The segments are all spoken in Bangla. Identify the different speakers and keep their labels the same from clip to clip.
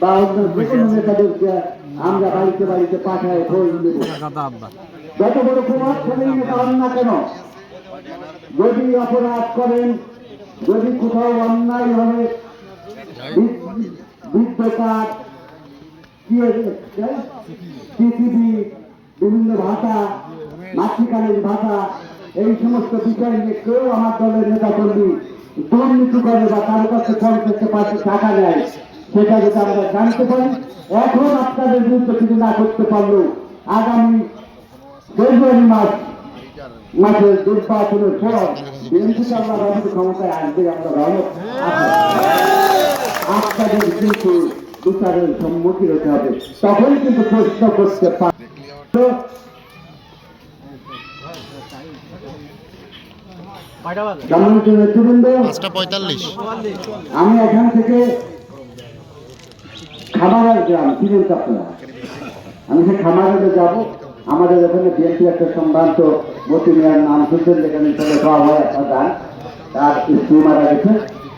Speaker 1: বা অন্য যে কোনো নেতাদেরকে আমরা বাড়িতে বাড়িতে পাঠায় ভোট দেব। যত বড় প্রভাবশালী নেতা হন না কেন, যদি অপরাধ করেন, যদি কোথাও অন্যায় হবে, বিদ্যুৎ, পৃথিবী, বিভিন্ন ভাষা, মাতৃকালীন ভাষা, এই সমস্ত বিষয় নিয়ে কেউ আমার দলের নেতা কর্মী দুর্নীতি করে বা কারো কাছে 50% টাকা নেয়, সেটা যদি আমরা জানতে পারি, এখন আপনাদের বিরুদ্ধে কিছু না করতে পারলেও আগামী ফেব্রুয়ারি মাসের নির্বাচনের পর বিএনপিকে আমরা রাষ্ট্র ক্ষমতায় আসবে, আমরা রহমত আপনাদের কিন্তু বিচারের সম্মুখীন হতে হবে, তখন কিন্তু প্রশ্ন করতে পারে। আমি এখান থেকে খামার গ্রাম চিনেন আপনারা, আমি সে খামারে যাব। আমাদের এখানে বিএনপি একটা সম্ভ্রান্ত মতি মিয়ার নাম শুনছেন, যেখানে চলে খাওয়া হয় আপনার গান, তার স্ত্রী মারা গেছে,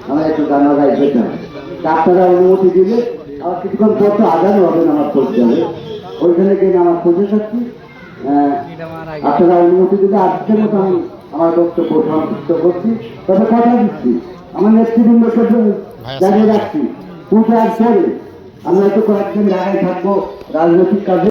Speaker 1: আমার একটু গান গাই যেতে হবে। আপনারা অনুমতি দিলে আমার কিছুক্ষণ পর তো আজানও হবে নামাজ পড়তে হবে, ওইখানে গিয়ে নামাজ পড়তে থাকছি। আপনারা অনুমতি দিলে আজকের মতো আমি আমার বক্তব্য সমাপ্ত করছি। তবে কথা দিচ্ছি, আমার নেতৃবৃন্দকে জানিয়ে রাখছি, পূজার পরে আমরা হয়তো কয়েকদিন ঢাকায় থাকবো রাজনৈতিক কাজে।